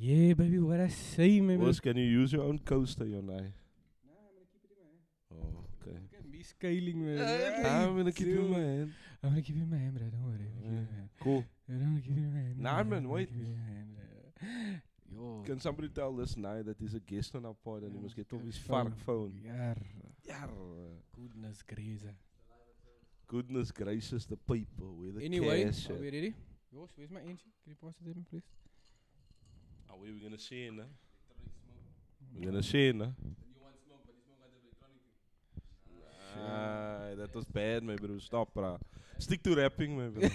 Yeah, baby, what I say, man. Boss, can you use your own coaster, Jonai? Nah, I'm gonna keep it in my hand. Oh, okay. Look at me scaling, man. I'm gonna keep it in my hand. I'm gonna keep it in my hand, bro. Don't worry. I'm gonna keep it in my hand. Cool. I'm gonna keep it in my hand. Nah, I'm man, gonna wait. keep it in my hand, bro. Yo. Can somebody tell this now that he's a guest on our pod and he must get off his phone. vark phone? Yar. Yar. Goodness gracious. Goodness gracious, the people with the Anyway, cash. are we ready? Josh, where's my engine? Can you pass it to me, please? Are we gonna share, nah? We're gonna share, nah? Nah, that was bad, my bro. Stop, bro. Stick to rapping, my bro.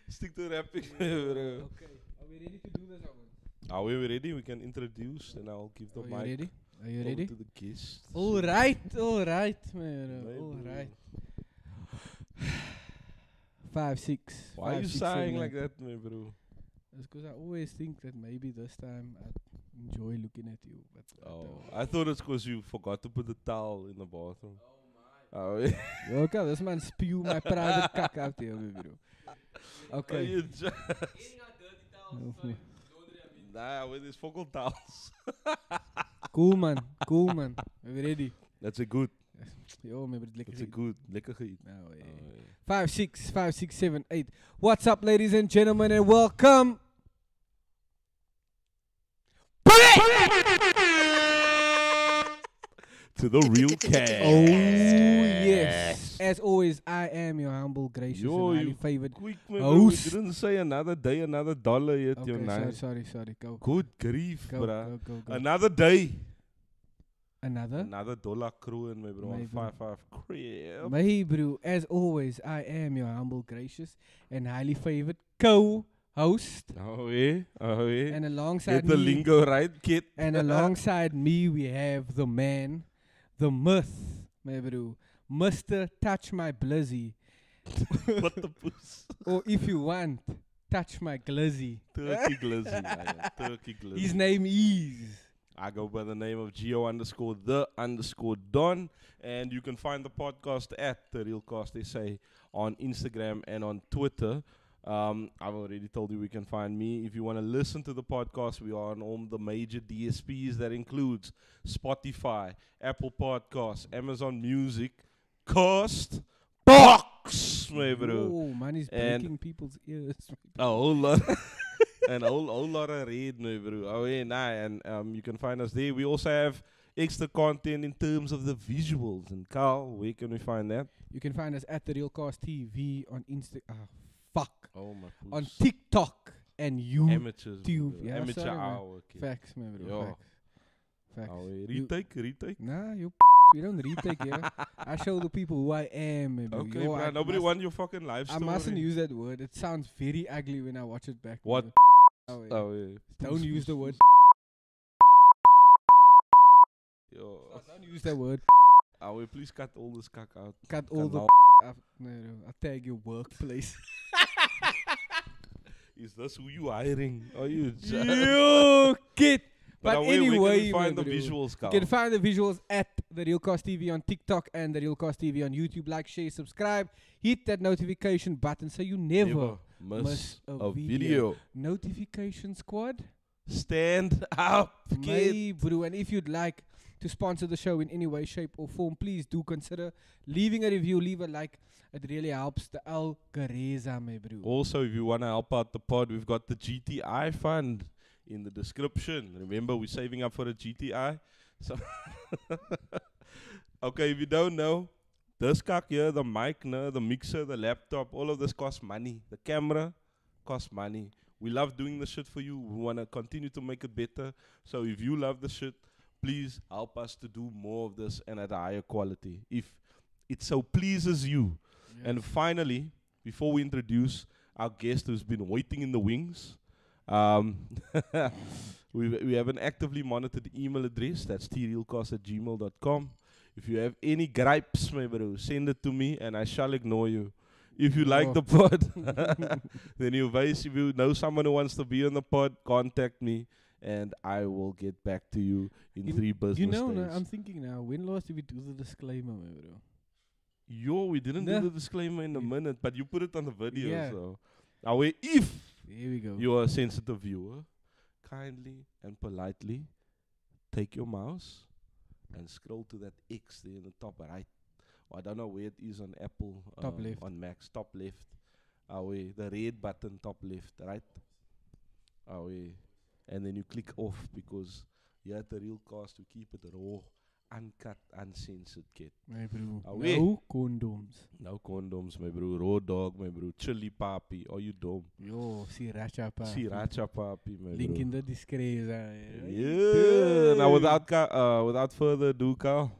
Stick to rapping, my bro. Okay, are we ready to do this? Are we ready? We can introduce and I'll give the Are you mic ready? Are you over ready? to the guest. Alright, man. My Alright. bro. 5, 6. Why are you sighing like that, my bro? That's because I always think that maybe this time I'd enjoy looking at you. But Oh, I thought it's because you forgot to put the towel in the bathroom. Oh, yeah. okay, this man spew my private cock out here, bro. Are Okay. you Nah, with his focal towels. Cool, man. Are we ready? That's a good. Yo, maybe it's That's a lekker. good. Lekker geëet. No, yeah. Oh, yeah. 5, 6, 5, 6, 7, 8. What's up, ladies and gentlemen, and welcome. To the Realcast. Oh, yes. As always, I am your humble, gracious, Yo, and highly you favored quick, man. Bro. We host. didn't say another day, another dollar yet, Okay, Jonai. sorry. Go. Good grief, Go, bruh. go. Another day. Another? Another dollar kroon, my bro. My On bro. 5-5 crib. My bro, as always, I am your humble, gracious, and highly favored co-host. Oh, yeah. Oh, yeah. And alongside Get the me, lingo right, kid. and alongside me, we have the man, the myth, my bro, Mr. Touch My Blizzy, What the puss? or if you want, Touch My Glizzy. Turkey glizzy. Man. Turkey glizzy. His name is. I go by the name of Geo_the_Don. And you can find the podcast at The Realcast SA on Instagram and on Twitter. I've already told you we can find me. If you want to listen to the podcast, we are on all the major DSPs. That includes Spotify, Apple Podcasts, Amazon Music, Cast, Box, my bro. Oh, man, he's And- breaking people's ears. A whole lot. And a whole lot of read, no, bro. Oh, yeah, nah. And you can find us there. We also have extra content in terms of the visuals. And Carl, where can we find that? You can find us at The Realcast TV on Oh, my on puss. TikTok and YouTube. Amateurs. YouTube, bro. yeah, Amateur sorry, man. hour. kid. Facts, man, bro. Yo. Facts. Oh, yeah. You- Retake. Nah, you we don't retake here. I show the people who I am, man, bro. Okay, Yo, bro. I Nobody must- want your fucking life I story. mustn't use that word. It sounds very ugly when I watch it back. What? man. Oh, yeah. Oh, yeah. Don't Puss, use the puss, word. Yo. Don't use that word. Oh, wait, please cut all this cack out. Cut all the. Kanaal. No, I'll tag your workplace. Is this who you hiring? Are you You kid. But where can anyway, we find man, the bro. visuals, Carl? You can find the visuals at The Realcast TV on TikTok and The Realcast TV on YouTube. Like, share, subscribe. Hit that notification button so you never miss a a video. video. Notification squad. Stand up, kid. May, bro. And if you'd like to sponsor the show in any way, shape, or form, please do consider leaving a review, leave a like. It really helps the algorithm, my bro. Also, if you want to help out the pod, we've got the GTI fund in the description. Remember, we're saving up for a GTI. So, okay, if you don't know, this cock here, the mic, the mixer, the laptop, all of this costs money. The camera costs money. We love doing the shit for you. We want to continue to make it better. So if you love the shit, please help us to do more of this and at a higher quality. If it so pleases you. Yes. And finally, before we introduce our guest who's been waiting in the wings, we have an actively monitored email address. That's trealcast@gmail.com. If you have any gripes, my bro, send it to me and I shall ignore you. If you like the pod, then if you know someone who wants to be on the pod, contact me and I will get back to you in 3 business You know, days. I'm thinking now, when last did we do the disclaimer, my bro? Yo, we didn't Nah. do the disclaimer in a minute, but you put it on the video. Yeah. So, if There we go. You are a sensitive viewer. Kindly and politely take your mouse and scroll to that X there in the top right. I don't know where it is on Apple. Top left. On Macs, top left. The red button, top left, right? And then you click off because here at the Realcast we keep it raw, uncut, uncensored, kid. My bro. Away. No condoms. No condoms, my bro. Raw dog, my bro. Chili papi. Are you dumb? Yo, sriracha pa. Sriracha papi, my Link bro. in the description. Yeah. Now without further ado, Carl,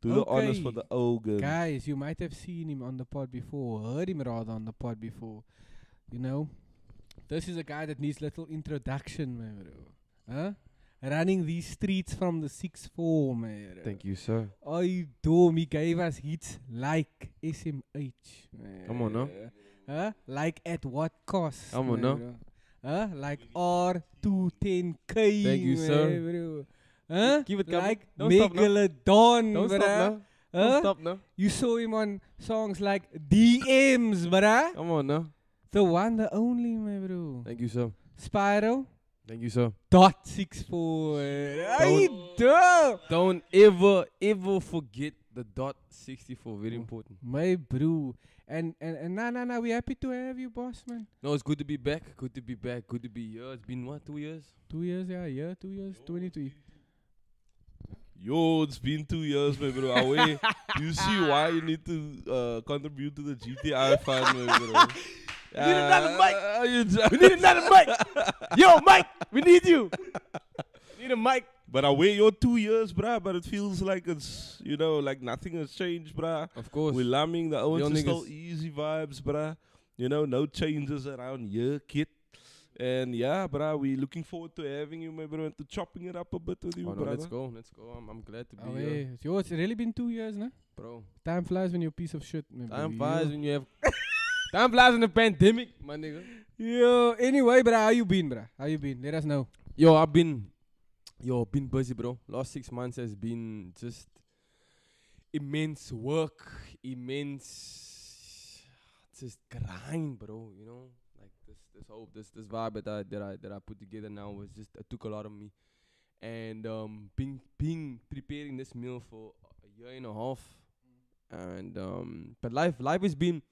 do the honors for the Ogan. Guys, you might have seen him on the pod before, heard him rather on the pod before. You know, this is a guy that needs little introduction, my bro. Huh? Running these streets from the 6th form, my bro. Thank you, sir. I do. He gave us hits like SMH. Come on, no? Huh? Like at what cost? Come on, my no? bro? Huh? Like R210K. Thank you, my sir. bro. Huh? Keep it coming. Like Don't stop now. Megalodon. Don't stop bruh. now. Huh? Don't stop now. You saw him on songs like DMs, bruh. Come on now. The one, the only, my bro. Thank you, sir. Spyro. Thank you, sir. .64. Hey, dope. Don't ever forget the dot 64. Very important. My bro. And nah, we happy to have you, boss, man. No, it's good to be back. Good to be back. Good to be here. It's been what, 2 years? 2 years, yeah, 2 years, 23. Yo, it's been 2 years, my bro. Away. You see why you need to contribute to the GTI fund, my bro. We need another mic. We need another mic. Yo, Mike, we need you. We need a mic. But away, you're 2 years, bruh. But it feels like it's, like nothing has changed, bruh. Of course. We're lambing the Real owners, still niggas. easy vibes, bruh. No changes around here, kid. And yeah, bruh, we're looking forward to having you, my bro, and to chopping it up a bit with you, Oh, no, brother. let's go. I'm glad to be Oh, here. hey. Yo, it's really been 2 years, nah? Bro. Time flies when you're a piece of shit, my bro. Time flies when you have... Time flies in the pandemic, my nigga. Yo, anyway, bruh, how you been, bruh? How you been? Let us know. Yo, I've been busy, bro. Last 6 months has been just immense work, just grind, bro. You know, like this vibe that I put together now was just it took a lot of me, and preparing this meal for a year and a half, and but life has been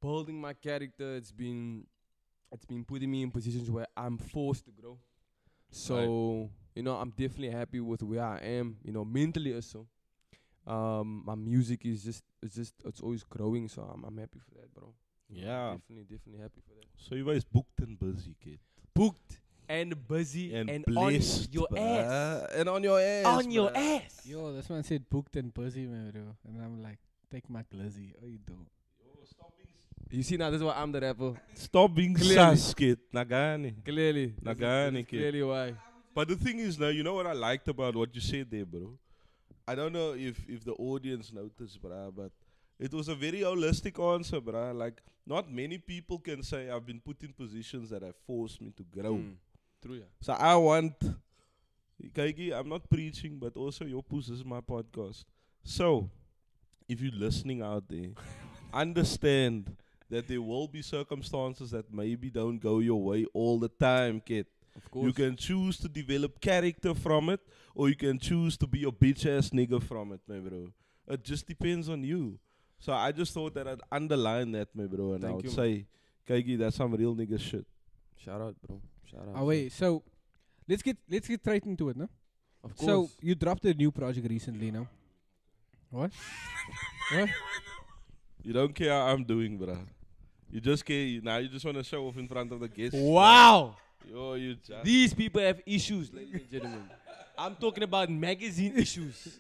building my character. It's been putting me in positions where I'm forced to grow. So, I'm definitely happy with where I am, mentally also. My music is it's always growing, so I'm happy for that, bro. Yeah. Definitely happy for that. So you guys booked and busy, kid. Booked and busy And on blessed, your bruh. ass. And on your ass. On your bruh. ass. Yo, this one said booked and busy, my bro. And I'm like, take my glizzy. How you doing? You see now, this is why I'm the rapper. Stop being Clearly. sus, kid. Nagani. Clearly. Nagani, That's kid. clearly why. But the thing is, now, you know what I liked about what you said there, bro? I don't know if the audience noticed, bruh, but it was a very holistic answer, bruh. Like, not many people can say I've been put in positions that have forced me to grow. True, yeah. So I want, Kaigi, I'm not preaching, but also your puss is my podcast. So, if you're listening out there, understand that there will be circumstances that maybe don't go your way all the time, kid. Of course. You can choose to develop character from it, or you can choose to be a bitch-ass nigga from it, my bro. It just depends on you. So I just thought that I'd underline that, my bro, and I Thank would you. say, Kaigi, that's some real nigga shit. Shout out, bro. Shout out. Oh, wait. So, let's get straight into it, no? Of So, course. you dropped a new project recently, no? What? What? You don't care how I'm doing, bro. You just care. Now you just want to show off in front of the guests. Wow. Yo, you just. These people have issues, ladies and gentlemen. I'm talking about magazine issues.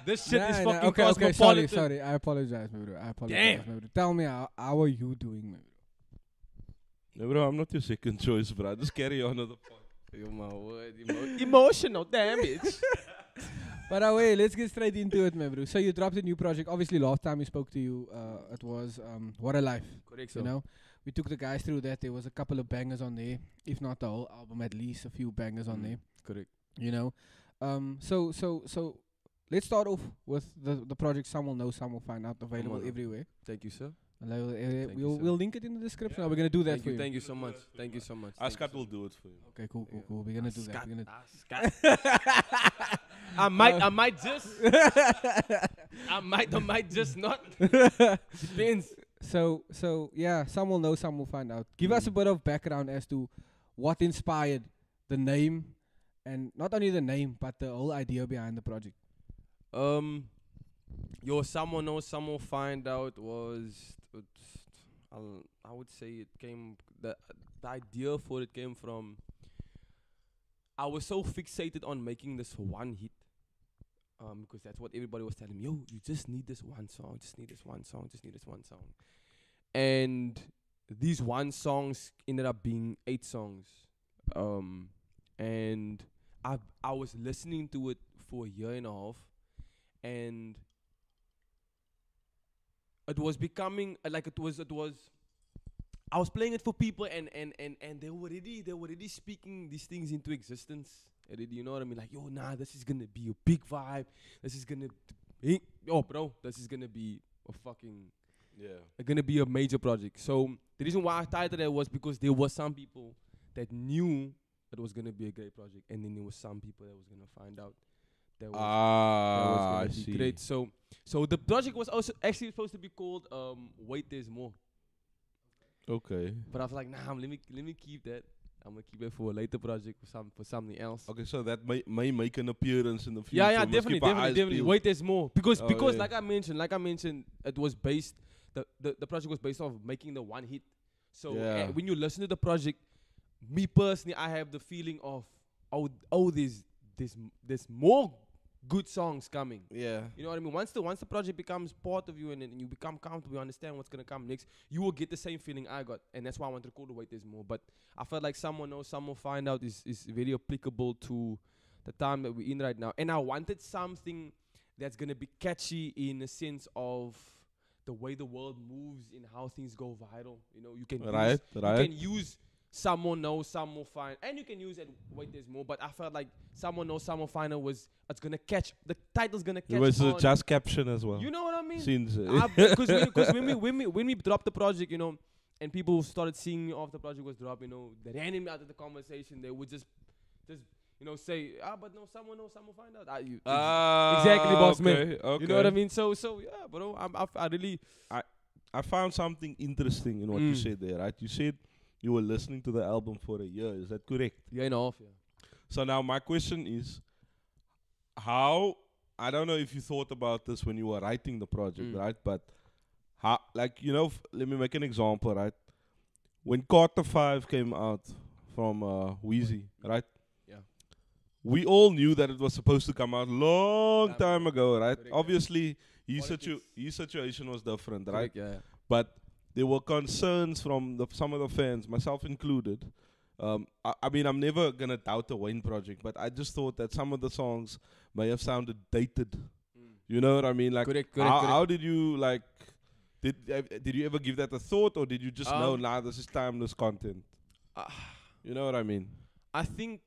This shit is fucking okay, cosmopolitan. sorry. I apologize, my bro. Damn. my bro. Tell me, how are you doing, my bro? No, bro, I'm not your second choice, bro. Just carry on to the point. Oh my word. Emotional damage. But wait, let's get straight into it, my bro. So you dropped a new project. Obviously, last time we spoke to you, it was What a Life. Correct, You know, we took the guys through that. There was a couple of bangers on there, if not the whole album, at least a few bangers on there. Correct. You know, so let's start off with the project. Some will know, some will find out. Available on. everywhere. Thank you, sir. Thank you, sir. We'll link it in the description. We're gonna do that Thank for you. you. Thank you so much. Thank you so much. Thank you Ascat so will much. do it for you. Okay, cool. We're gonna do that. We're gonna I might just, I might just not. Depends. So yeah, some will know, some will find out. Give us a bit of background as to what inspired the name, and not only the name, but the whole idea behind the project. Someone knows, some will find out I would say it came, the idea for it came from, I was so fixated on making this one hit, because that's what everybody was telling me. Yo, you just need this one song, just need this one song, just need this one song. And these one songs ended up being 8 songs. And I was listening to it for a year and a half, and it was becoming like it was I was playing it for people, and they were already speaking these things into existence. You know what I mean? Like, yo, nah, this is gonna be a big vibe. This is gonna be, this is gonna be a fucking, gonna be a major project. So the reason why I titled it was because there were some people that knew it was gonna be a great project, and then there was some people that was gonna find out that was gonna be great. So the project was also actually supposed to be called Wait There's More. Okay. But I was like, nah, let me keep that. I'm gonna keep it for a later project for something else. Okay, so that may make an appearance in the future. Yeah, Must definitely, keep our eyes definitely. peeled. Wait, there's more because yeah. like I mentioned, it was based. The project was based off making the one hit. So when you listen to the project, me personally, I have the feeling of there's more good songs coming. Yeah. You know what I mean? Once the project becomes part of you and you become comfortable, you understand what's gonna come next, you will get the same feeling I got, and that's why I wanted to call the Wait There's More. But I felt like someone knows, some will find out is very applicable to the time that we're in right now. And I wanted something that's gonna be catchy in the sense of the way the world moves and how things go viral. You know, you can use Someone Knows, Some Will Find, and you can use it. Wait, there's more. But I felt like Someone Knows, Some Will Find it's gonna catch. The title's gonna catch. It was on. a just caption as well. You know what I mean? Since Because when we dropped the project, you know, and people started seeing me after the project was dropped, you know, they ran me out of the conversation. They would just you know, say, but no, someone knows, some will find out. Exactly, boss man. Okay. You know what I mean? So yeah, bro. I found something interesting in what you said there, right? You said you were listening to the album for a year. Is that correct? Year and a half, yeah. So now my question is, how, I don't know if you thought about this when you were writing the project, right? But how, like, you know, let me make an example, right? When Carter 5 came out from Wheezy, right? Yeah. We all knew that it was supposed to come out long time ago, right? Correct, Obviously, his situation was different, right? Correct, yeah. But there were concerns from some of the fans, myself included. I mean, I'm never going to doubt the Wayne project, but I just thought that some of the songs may have sounded dated. You know what I mean? Like, correct. How did you, like, did you ever give that a thought, or did you just know, nah, this is timeless content? You know what I mean? I think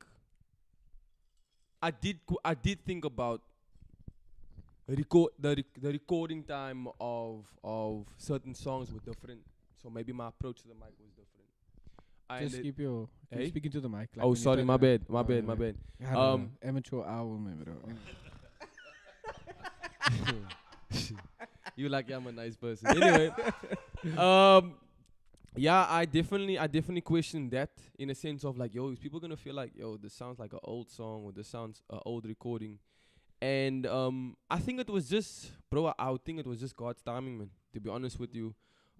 I did think about the recording time of certain songs were different, so maybe my approach to the mic was different. Just keep your speaking to the mic. Like oh, when you sorry, turn my it bad. up. Yeah, amateur hour, man, bro. You like I'm a nice person. Anyway, yeah, I definitely question that in a sense of like, yo, is people gonna feel like, yo, this sounds like an old song or this sounds an old recording? And I think it was just, bro, I would think it was just God's timing, man, to be honest with you.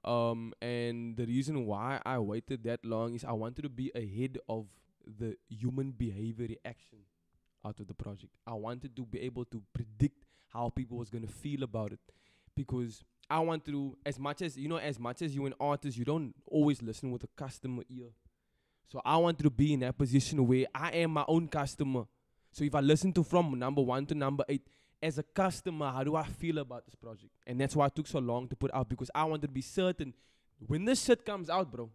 And the reason why I waited that long is I wanted to be ahead of the human behavior reaction out of the project. I wanted to be able to predict how people was gonna feel about it, because I want to, as much as you an artist, you don't always listen with a customer ear. So I wanted to be in that position where I am my own customer. So if I listen to from number 1 to number 8, as a customer, how do I feel about this project? And that's why it took so long to put out, because I wanted to be certain when this shit comes out, bro,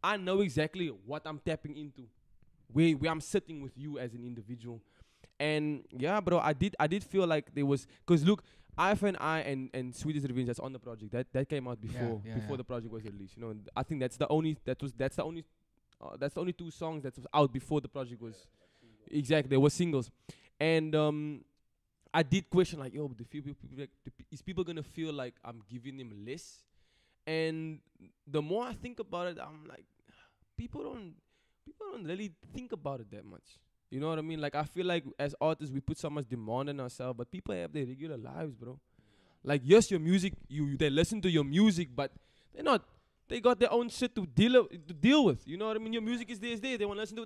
I know exactly what I'm tapping into, where I'm sitting with you as an individual. And yeah, bro, I did feel like there was, because look, Eye for an Eye and Sweetest Revenge, that's on the project. That came out before yeah. the project was released. You know, and I think that's the only 2 songs that was out before the project was. Exactly, they were singles, and I did question like, yo, is people gonna feel like I'm giving them less? And the more I think about it, I'm like, people don't really think about it that much. You know what I mean? Like, I feel like as artists, we put so much demand on ourselves, but people have their regular lives, bro. Like, yes, your music, they listen to your music, but they got their own shit to deal with. You know what I mean? Your music is there. They want to listen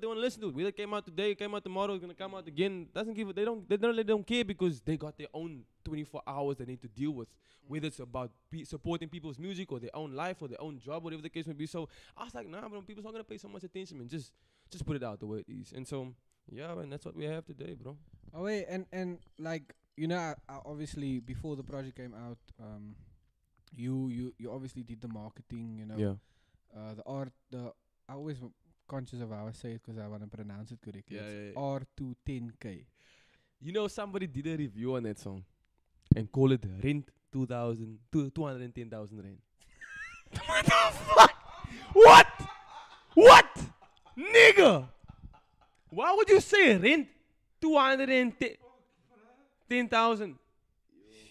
to it. Whether it came out today, it came out tomorrow, it's gonna come out again. They don't care because they got their own 24 hours they need to deal with. Whether it's about supporting people's music or their own life or their own job, whatever the case may be. So I was like, nah, bro, people's not gonna pay so much attention, man. Just put it out the way it is. And so, yeah, man, that's what we have today, bro. Oh wait, and like, you know, I obviously before the project came out, you obviously did the marketing, you know. Yeah. The art, I always conscious of how I say it because I want to pronounce it correctly. Yeah. R210K. You know, somebody did a review on that song and call it Rent 210,000 Rand. What the fuck? What? Nigga! Why would you say rent 210,000?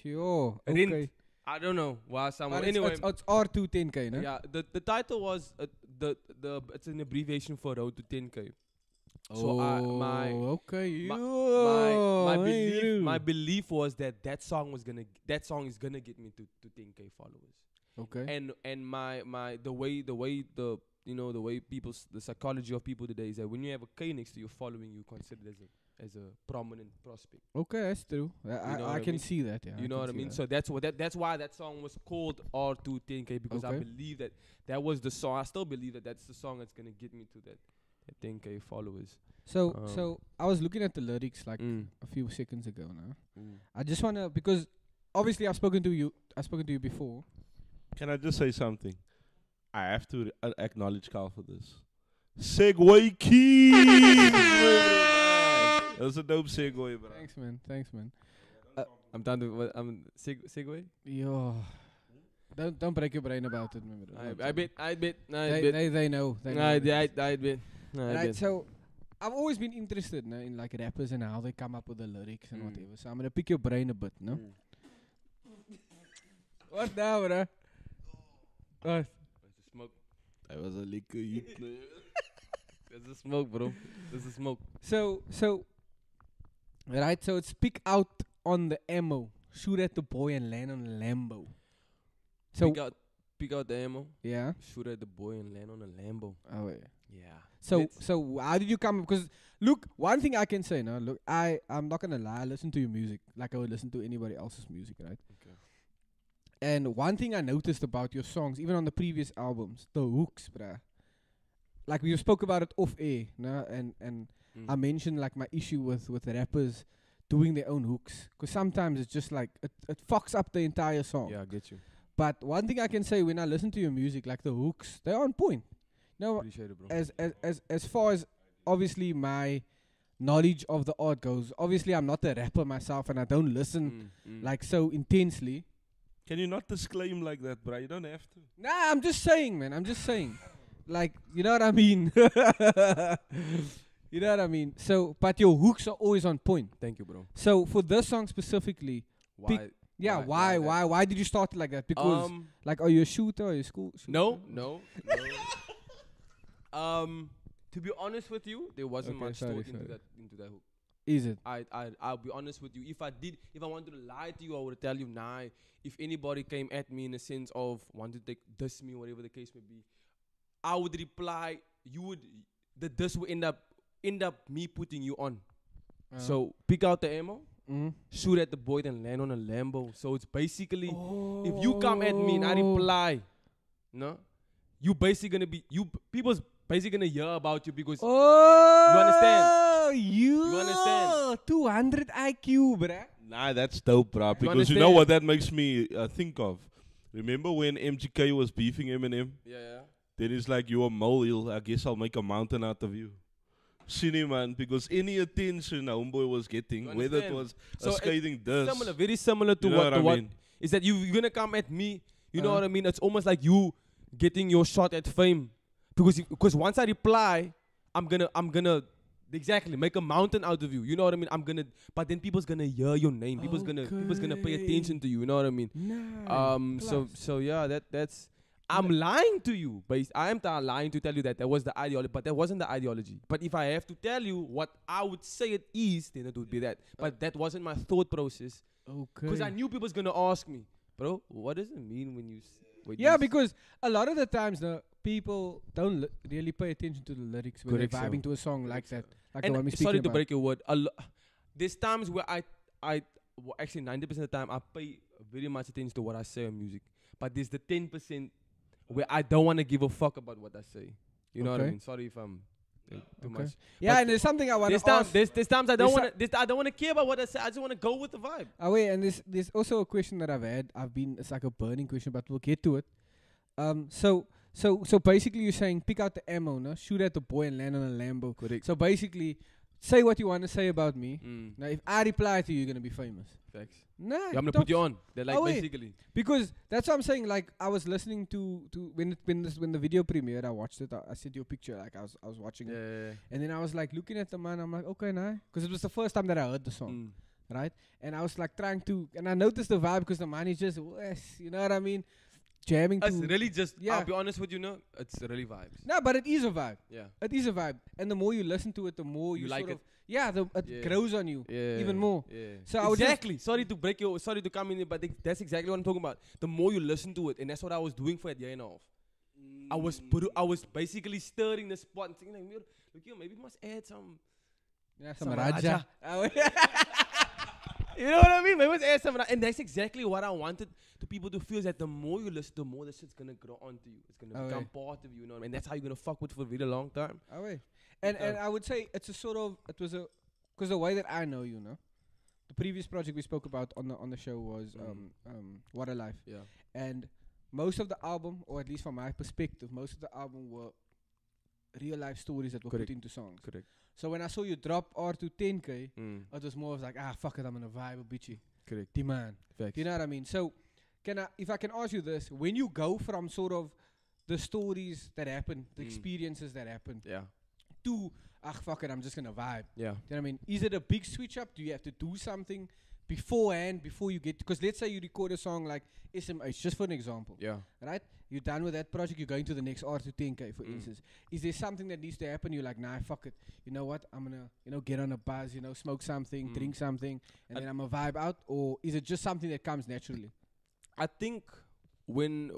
Sure. Rent. Okay. I don't know why someone. But Anyway, it's R210K, no? yeah. The title was it's an abbreviation for Road to 10K. So okay. My belief was that song is gonna get me to 10K followers. Okay. And the way the psychology of people today is that when you have a K next to your following, you consider it as a prominent prospect. Okay, that's true. I can see that. Yeah. You know what I mean? So that's why that song was called R210K, because I believe that was the song. I still believe that's the song that's gonna get me to that 10K followers. So I was looking at the lyrics like a few seconds ago now. I just wanna, because obviously I've spoken to you before. Can I just say something? I have to acknowledge Carl for this. Segway key. That was a dope segue, bro. Thanks, man. I'm done with segue. Yo, don't break your brain about it, man. I bet. They know. I bet. Right, so I've always been interested in like rappers and how they come up with the lyrics and whatever. So I'm gonna pick your brain a bit, no? What now, bro? What? Smoke. That was a liquor hit. There's a smoke, bro. There's a smoke. So it's pick out on the ammo, shoot at the boy and land on a Lambo. So pick out the ammo. Yeah. Shoot at the boy and land on a Lambo. Oh yeah. Yeah. So how did you come? Because look, one thing I can say now. Look, I'm not gonna lie. I listen to your music like I would listen to anybody else's music, right? Okay. And one thing I noticed about your songs, even on the previous albums, the hooks, bruh. Like we spoke about it off air, no? And I mentioned like my issue with rappers doing their own hooks, because sometimes it's just like it fucks up the entire song. Yeah, I get you. But one thing I can say, when I listen to your music, like the hooks, they're on point. No, appreciate it, bro. As far as obviously my knowledge of the art goes, obviously I'm not a rapper myself and I don't listen like so intensely. Can you not disclaim like that, bro? You don't have to. Nah, I'm just saying, man. I'm just saying. Like, you know what I mean? You know what I mean? So, but your hooks are always on point. Thank you, bro. So, for this song specifically, why did you start it like that? Because, like, are you a shooter? Are you a school shooter? No. To be honest with you, there wasn't much thought into that hook. Is it? I'll be honest with you. If I wanted to lie to you, I would tell you, nah. If anybody came at me in the sense of wanted to diss me, whatever the case may be, I would reply. The diss would end up me putting you on. So pick out the ammo, shoot at the boy, then land on a Lambo. So it's basically, if you come at me and I reply, no, you basically gonna be people's basically gonna hear about you because you understand. You understand? 200 IQ, bruh. Nah, that's dope, bro. Because you know what that makes me think of? Remember when MGK was beefing Eminem? Yeah. Then it's like, you're a molehill. I guess I'll make a mountain out of you. Cine, man, because any attention Homeboy was getting, You whether it understand? was So a scathing diss, Similar, very similar to you know what what the I what mean? is that you're gonna come at me. You know Uh-huh. what I mean? It's almost like you getting your shot at fame, because once I reply, I'm gonna exactly make a mountain out of you. You know what I mean? But then people's gonna hear your name. People's gonna pay attention to you. You know what I mean? Nice. So yeah, that's. I'm lying to you, but I am lying to tell you that was the ideology, but that wasn't the ideology. But if I have to tell you what I would say it is, then it would be that. But that wasn't my thought process, Okay. because I knew people was gonna ask me, bro, what does it mean when you? Yeah, because a lot of the times the people don't really pay attention to the lyrics when Correct, they're vibing so. to a song like that, like the And one we speaking sorry about. to break your word. There's times where actually 90% of the time I pay very much attention to what I say in music, but there's the 10% where I don't want to give a fuck about what I say. You know what I Okay. mean? Sorry if I'm too Okay. much. Yeah, But and there's something I want There's to ask. times I don't there's want to. I don't want to care about what I say. I just want to go with the vibe. Wait, and there's also a question that it's like a burning question, but we'll get to it. So basically you're saying pick out the ammo, no? Shoot at the boy and land on a Lambo. Correct. So basically, say what you want to say about me. Mm. Now, if I reply to you, you're gonna be famous. Facts. Nah, Yeah, I'm gonna put you on. They're like wait. basically. Because that's what I'm saying. Like I was listening to when the video premiered, I watched it. I sent you a picture. Like I was watching it, Yeah. and then I was like looking at the man. I'm like, okay, nah, because it was the first time that I heard the song, Mm. right? And I was like trying to, and I noticed the vibe because the man is just, you know what I mean, jamming It's to. really just. Yeah. I'll be honest with you, no. It's really vibes. No, but it is a vibe. Yeah. It is a vibe, and the more you listen to it, the more you You like sort it. of, yeah, it Yeah. grows on you Yeah. even more. Yeah. So I would just- exactly. Sorry to come in, but that's exactly what I'm talking about. The more you listen to it, and that's what I was doing for a year and a half. I was basically stirring the spot and thinking like, look here, maybe we must add some. Yeah, Some some Raja. You know what I mean? Maybe we must add some. And that's exactly what I wanted the people to feel, is that the more you listen, the more the shit's gonna grow onto you. It's gonna become part of you. You know what I mean? And that's how you're gonna fuck with for a really long time. And I would say it's a sort of because the way that I know you know, the previous project we spoke about on the show was What a Life, Yeah. and most of the album, or at least from my perspective, most of the album were real life stories that were Correct. put into songs. Correct. So when I saw you drop R to 10K, Mm. it was more of like, fuck it, I'm gonna vibe a bitchy, Correct. demand. Facts. You know what I mean? So if I can ask you this, when you go from sort of the stories that happen, the experiences that happen, Yeah. to fuck it, I'm just gonna vibe. Yeah. You know what I mean? Is it a big switch up? Do you have to do something beforehand before you get? Because let's say you record a song like SMH, just for an example, Yeah. right? You're done with that project. You're going to the next R to 10K, for instance. Is there something that needs to happen? You're like, nah, fuck it. You know what? I'm gonna, get on a buzz. Smoke something, drink something, and then I'm gonna vibe out. Or is it just something that comes naturally? I think when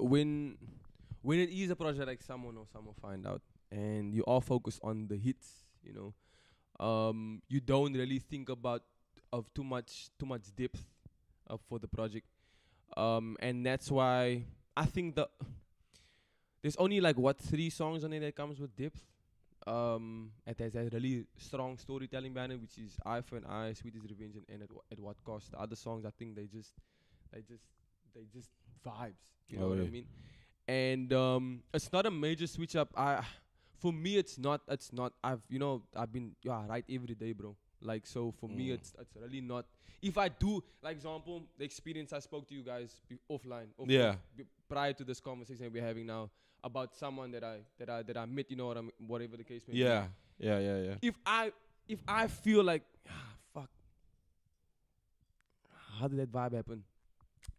it is a project like someone find out, and you are focused on the hits, you don't really think about of too much depth for the project, and that's why I think there's only like 3 songs on it that comes with depth. It has a really strong storytelling behind it, which is Eye for an Eye, Sweet is Revenge, and at What Cost. The other songs, I think they just vibes. You know what I mean? And it's not a major switch up. For me, it's not. I've been right every day, bro. Like, so for me, it's really not. If I do, like example, the experience I spoke to you guys offline, prior to this conversation we're having now about someone that I met, whatever the case may be. Yeah. If I feel like, fuck, how did that vibe happen?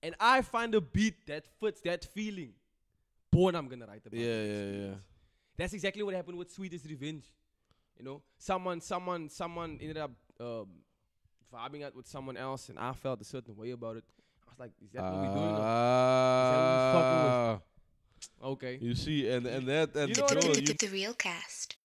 And I find a beat that fits that feeling, boy, I'm gonna write about it. Yeah. That's exactly what happened with Sweet is Revenge. Someone ended up vibing out with someone else, and I felt a certain way about it. I was like, is that what we're doing? Is that what we're fucking with? Okay. You see, and that, and You know what I mean? The Realcast.